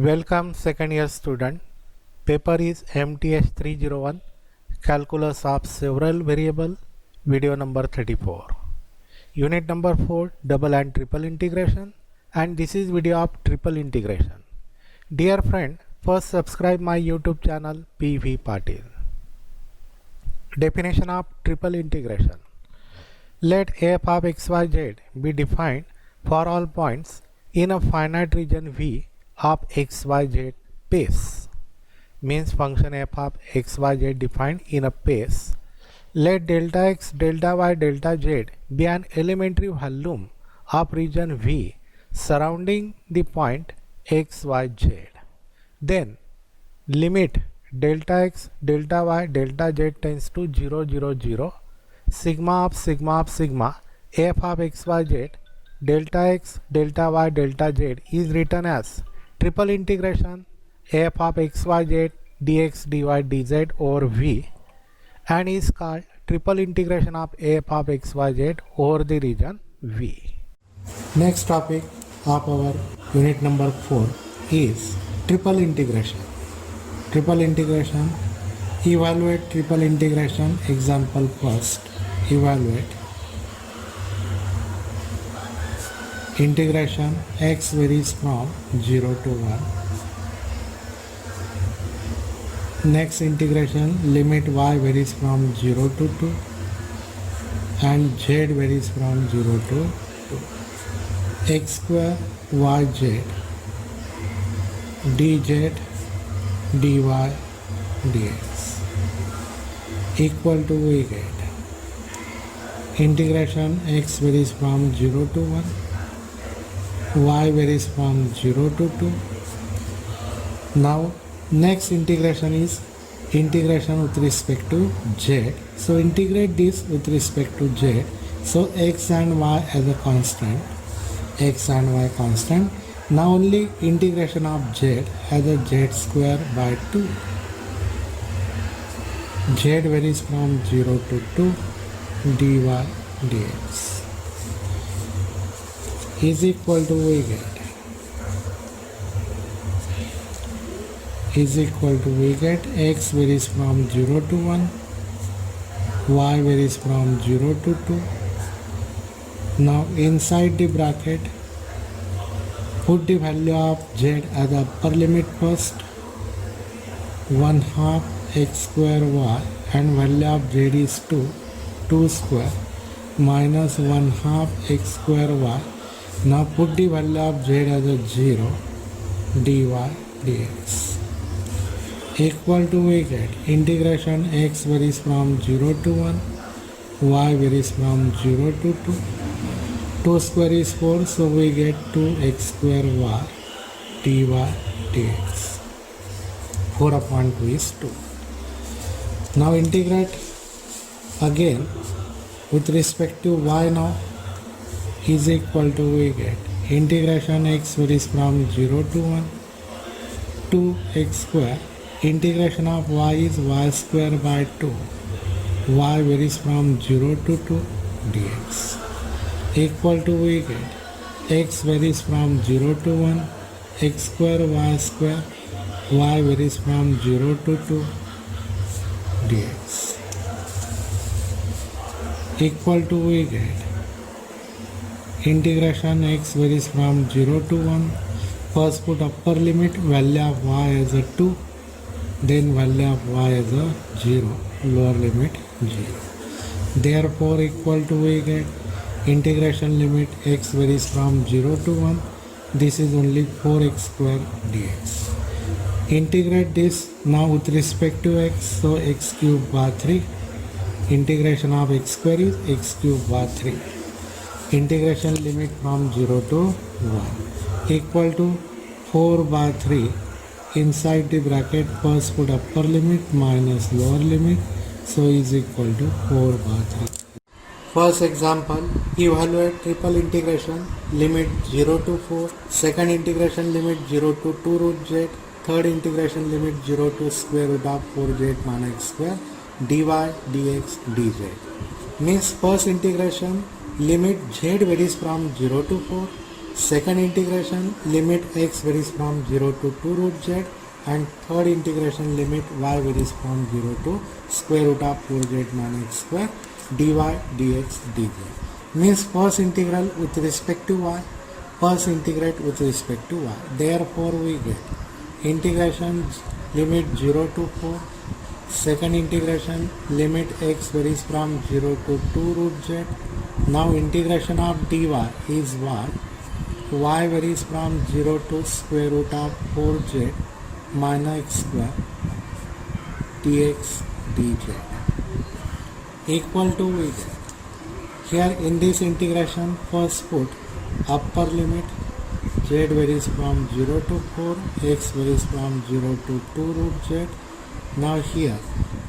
Welcome second year student. Paper is MTH 301 Calculus of Several Variable, video number 34. Unit number 4, double and triple integration, and this is video of triple integration. Dear friend, first subscribe my YouTube channel PV Patil. Definition of triple integration. Let f of xyz be defined for all points in a finite region V of xyz space. Means function f of xyz defined in a space. Let delta x, delta y, delta z be an elementary volume of region V surrounding the point xyz. Then limit delta x, delta y, delta z tends to 0, 0, 0. Sigma of sigma f of xyz delta x, delta y, delta z is written as triple integration f of xyz dx, dy, dz over V, and is called triple integration of f of xyz over the region V. Next topic of our unit number 4 is triple integration. Triple integration. Evaluate triple integration. Example first. Evaluate integration x varies from 0 to 1. Next integration, limit y varies from 0 to 2 and z varies from 0 to 2. X square yz dz dy dx equal to, we get integration x varies from 0 to 1, y varies from 0 to 2. Now next integration is integration with respect to z. So integrate this with respect to z. So x and y as a constant, x and y constant. Now only integration of z as a z square by 2. Z varies from 0 to 2 dy dx is equal to, we get x varies from 0 to 1, y varies from 0 to 2. Now inside the bracket put the value of z as the upper limit first, 1/2 x square y, and value of z is 2 square minus 1/2 x square y. Now put the value of z as a 0 dy dx equal to, we get integration x varies from 0 to 1, y varies from 0 to 2. 2 square is 4, so we get 2x square y dy dx. 4 upon 2 is 2. Now integrate again with respect to y. Now is equal to, we get integration x varies from 0 to 1, 2x square. Integration of y is y square by 2, y varies from 0 to 2 dx equal to, we get x varies from 0 to 1, x square y square, y varies from 0 to 2 dx equal to, we get integration x varies from 0 to 1. First put upper limit, value of y as a 2, then value of y as a 0, lower limit 0. Therefore equal to, we get integration limit x varies from 0 to 1. This is only 4x square dx. Integrate this now with respect to x. So x cube by 3. Integration of x square is x cube by 3. Integration limit from 0 to 1 equal to 4 by 3. Inside the bracket first put upper limit minus lower limit, so is equal to 4 by 3. First example, evaluate triple integration, limit 0 to 4, second integration limit 0 to 2 root z, third integration limit 0 to square root of 4z minus x square dy dx dz. Means first integration limit z varies from 0 to 4, Second integration, limit x varies from 0 to 2 root z, and third integration, limit y varies from 0 to square root of 4z minus x square dy dx dz. Means first integral with respect to y, first integrate with respect to y. Therefore we get integration limit 0 to 4. Second integration, limit x varies from 0 to 2 root z. Now integration of dy is what? Y varies from 0 to square root of 4z minus x square dx dz equal to we get. Here in this integration, first put upper limit z varies from 0 to 4, x varies from 0 to 2 root z. Now here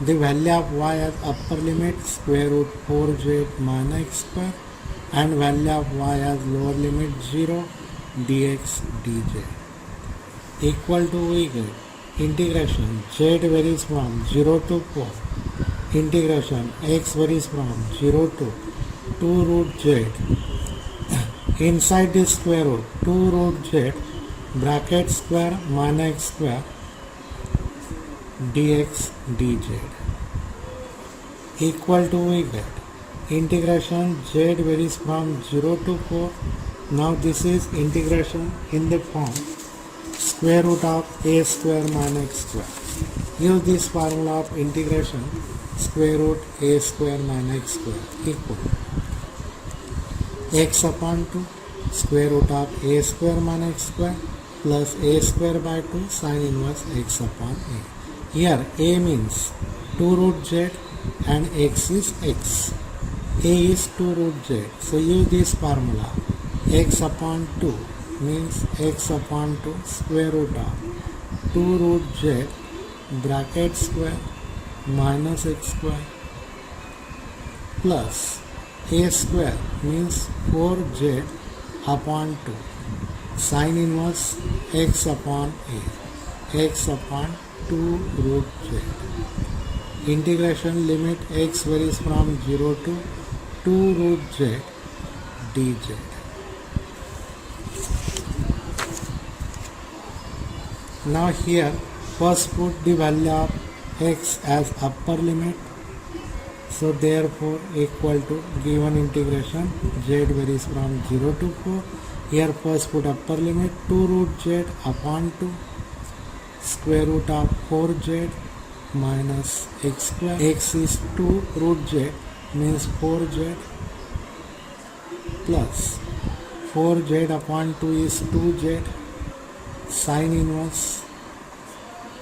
the value of y as upper limit square root 4z minus x square, and value of y as lower limit 0 dx dz equal to we get integration z varies from 0 to 4, integration x varies from 0 to 2 root z, inside this square root 2 root z bracket square minus x square dx dz equal to we get integration z varies from 0 to 4. Now this is integration in the form square root of a square minus x square. Use this formula of integration square root a square minus x square equal x upon 2 square root of a square minus x square plus a square by 2 sin inverse x upon a. Here a means 2 root z and x is x. A is 2 root z. So use this formula x upon 2 means x upon 2 square root of 2 root z bracket square minus x square plus a square means 4z upon 2 sin inverse x upon a, x upon 2 root z. Integration limit x varies from 0 to 2 root z dz. Now here first put the value of x as upper limit, so therefore equal to given integration z varies from 0 to 4. Here first put upper limit 2 root z upon 2 square root of 4z minus x square. X is 2 root z means 4z plus 4z upon 2 is 2z sin inverse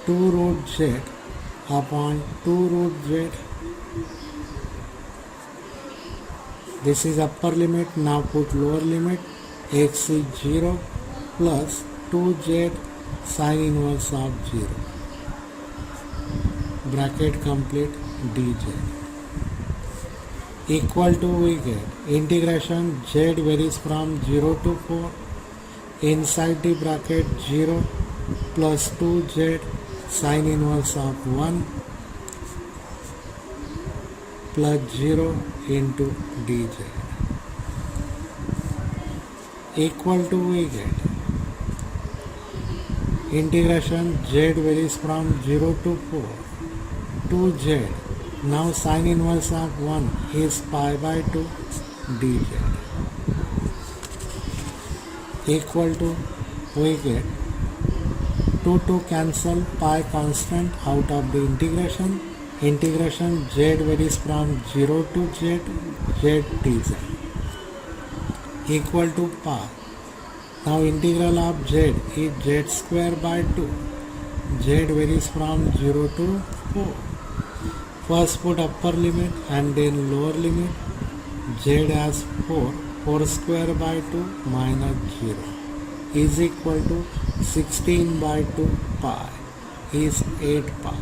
2 root z upon 2 root z. This is upper limit. Now put lower limit. X is 0 plus 2z sin inverse of 0 bracket complete dz equal to we get integration z varies from 0 to 4, inside the bracket 0 plus 2z sin inverse of 1 plus 0 into dz equal to we get integration z varies from 0 to 4 2z. Now sin inverse of 1 is pi by 2 dz equal to we get 2 cancel, pi constant out of the integration. Integration z varies from 0 to z dz equal to pi. Now integral of z is z square by 2. Z varies from 0 to 4. First put upper limit and then lower limit. Z as 4 square by 2 minus 0 is equal to 16 by 2 pi is 8 pi.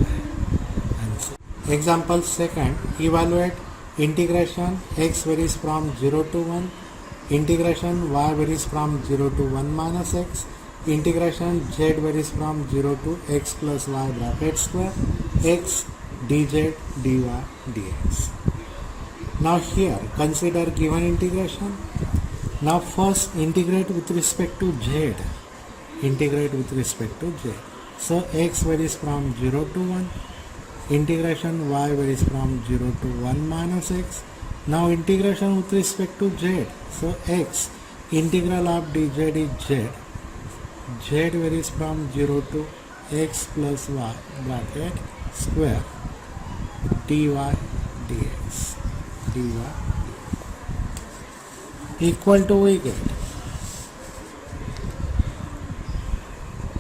Answer. Example second, evaluate integration x varies from 0 to 1, integration y varies from 0 to 1 minus x, integration z varies from 0 to x plus y bracket square x dz dy dx. Now here consider given integration Now first integrate with respect to z. Integrate with respect to z. So x varies from 0 to 1. Integration y varies from 0 to 1 minus x. Now integration with respect to z. So x integral of dz is z. Z varies from 0 to x plus y bracket square dy dx dy equal to we get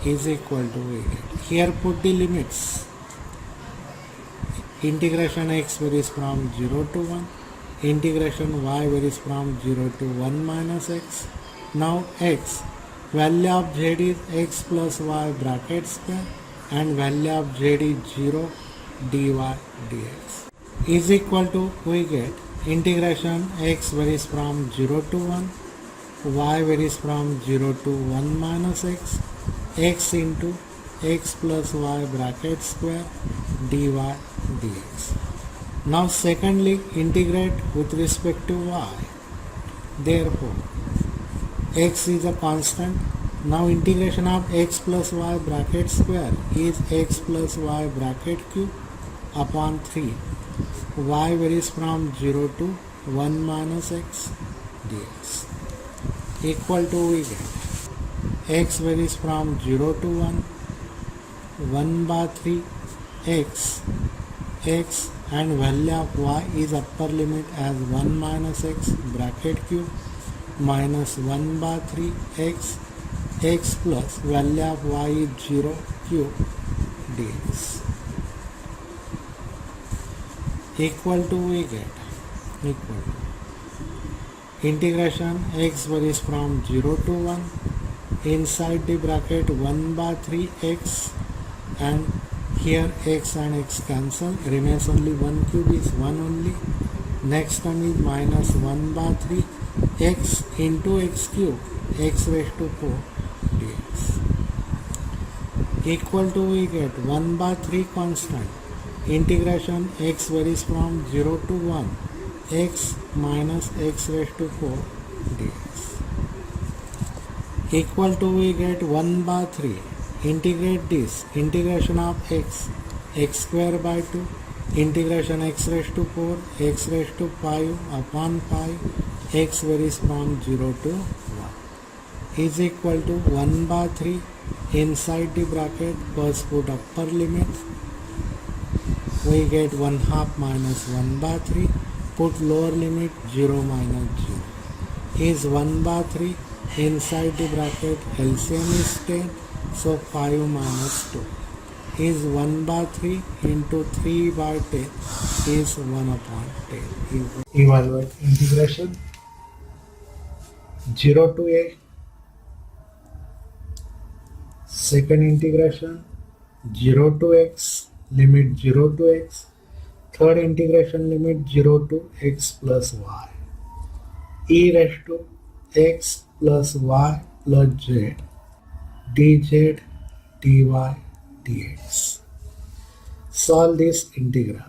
is equal to we get. Here put the limits. Integration x varies from 0 to 1. Integration y varies from 0 to 1 minus x. Now x, value of z is x plus y bracket square and value of z is 0 dy dx is equal to we get integration x varies from 0 to 1, y varies from 0 to 1 minus x into x plus y bracket square dy dx. Now secondly integrate with respect to y. Therefore x is a constant. Now integration of x plus y bracket square is x plus y bracket cube upon 3. Y varies from 0 to 1 minus x dx equal to we get x varies from 0 to 1 by 3 x and value of y is upper limit as 1 minus x bracket cube minus 1 by 3 x plus value of y is 0 cube dx equal to we get equal to integration x varies from 0 to 1 inside the bracket 1 by 3 x and here x and x cancel, remains only 1 cube is 1 only. Next one is minus 1 by 3 x into x cube x raised to 4 dx equal to we get 1 by 3 constant. Integration x varies from 0 to 1 x minus x raised to 4 dx equal to we get 1 by 3. Integrate this. Integration of x square by 2 integration x raised to 4 x raised to 5 upon 5 x varies from 0 to 1 is equal to 1 by 3 inside the bracket first put upper limit we get 1 half minus 1 by 3 put lower limit 0 minus 0 is 1 by 3 inside the bracket LCM is 10 so 5 minus 2 is 1 by 3 into 3 by 10 is 1 upon 10. Evaluate integration 0 to a, second integration 0 to x, limit 0 to x, third integration limit 0 to x plus y, e raised to x plus y plus z dz dy dx. Solve this integral.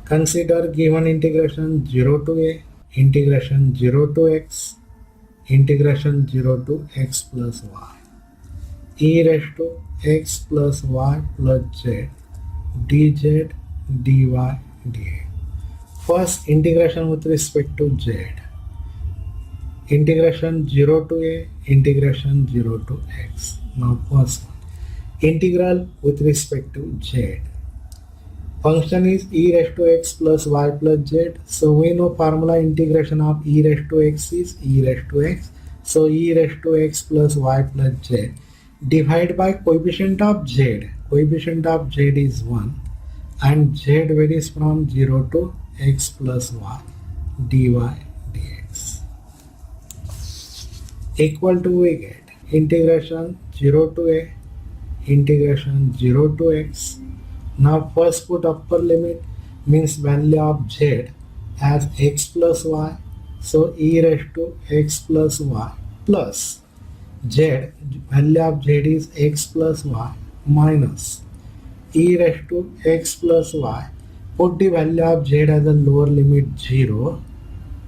Consider given integration 0 to a, integration 0 to x, integration 0 to x plus y, e raised to x plus y plus z dz dy dx. First integration with respect to z. Integration 0 to a, integration 0 to x. Now first one. Integral with respect to z. Function is e raised to x plus y plus z. So we know formula integration of e raised to x is e raised to x. So e raised to x plus y plus z. Divide by coefficient of z. Coefficient of z is 1 and z varies from 0 to x plus y dy dx. Equal to we get integration 0 to a, integration 0 to x. Now first put upper limit means value of z as x plus y. So e raised to x plus y plus z, value of z is x plus y minus e raised to x plus y. Put the value of z as a lower limit 0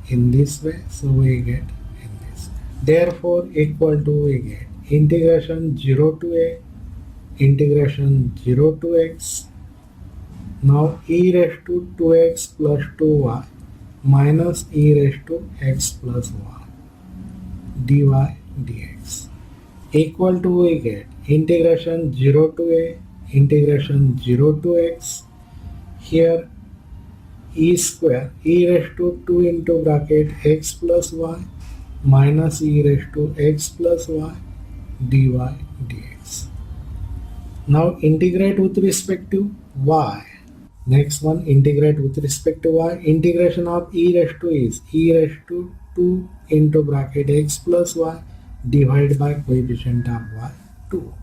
in this way. So we get in this way. Therefore equal to we get integration 0 to a integration 0 to x. Now e raised to 2x plus 2y minus e raised to x plus y dy dx equal to we get integration 0 to a integration 0 to x. Here e square e raised to 2 into bracket x plus y minus e raised to x plus y dy dx. Now integrate with respect to y. Next one, integrate with respect to y. Integration of e raised to is e raised to 2 into bracket x plus y divided by coefficient of y 2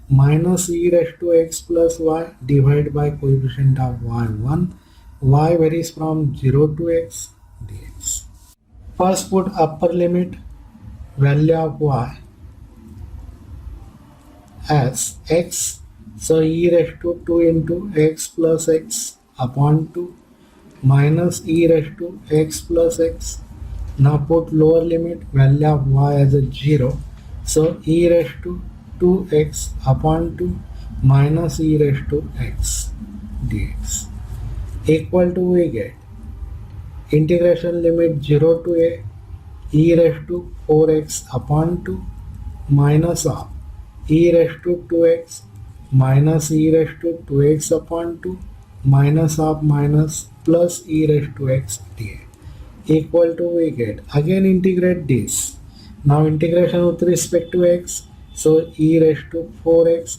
minus e raised to x plus y divided by coefficient of y 1. Y varies from 0 to x dx. First put upper limit value of y as x. So e raised to 2 into x plus x upon 2 minus e raised to x plus x. Now put lower limit value of y as a 0. So e raised to 2x upon 2 minus e raised to x dx equal to we get integration limit 0 to a e raised to 4x upon 2 minus of e raised to 2x minus e raised to 2x upon 2 minus of minus plus e raised to x dx equal to we get again integrate this. Now integration with respect to x, so e raised to 4x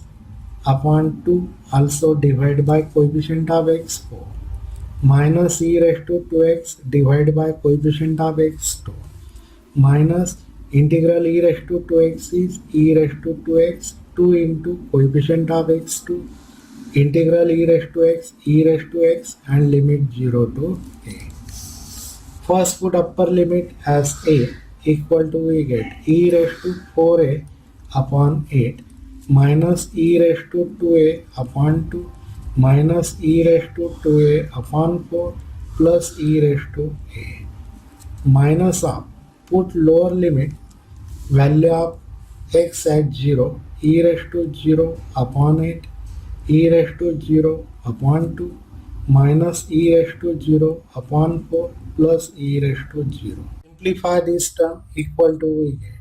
upon 2 also divided by coefficient of x 4 minus e raised to 2x divided by coefficient of x 2 minus integral e raised to 2x is e raised to 2x 2 into coefficient of x2 integral e raised to x and limit 0 to a. First put upper limit as a equal to we get e raised to 4a upon 8 minus e raised to 2a upon 2 minus e raised to 2a upon 4 plus e raised to a minus of put lower limit value of x at 0 e raised to 0 upon 8 e raised to 0 upon 2 minus e raised to 0 upon 4 plus e raised to 0. Simplify this term equal to we get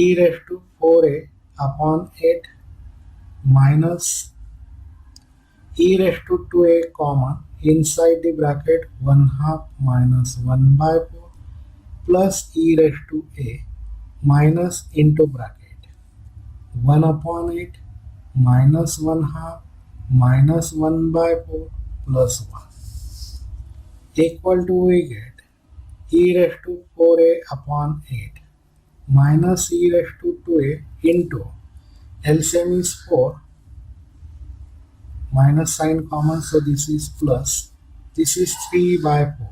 e raised to 4a upon 8 minus e raised to 2a common inside the bracket 1 half minus 1 by 4 plus e raised to a minus into bracket 1 upon 8 minus 1 half minus 1 by 4 plus 1 equal to we get e raised to 4a upon 8 minus e raised to 2a into LCM is 4 minus sign common, so this is plus, this is 3 by 4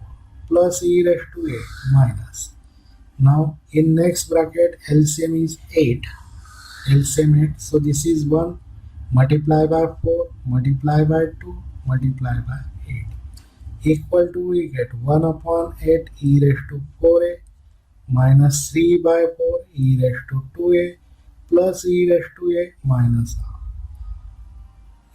plus e raised to a minus. Now in next bracket LCM is 8, LCM 8, so this is 1 multiply by 4 multiply by 2 multiply by 8 equal to we get 1 upon 8 e raised to 4a minus 3 by 4 e raised to 2a plus e raised to a minus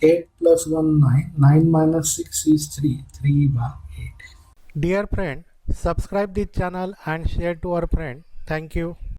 8 plus 1 9, 9 minus 6 is 3, 3 by 8. Dear friend, subscribe this channel and share to our friend. Thank you.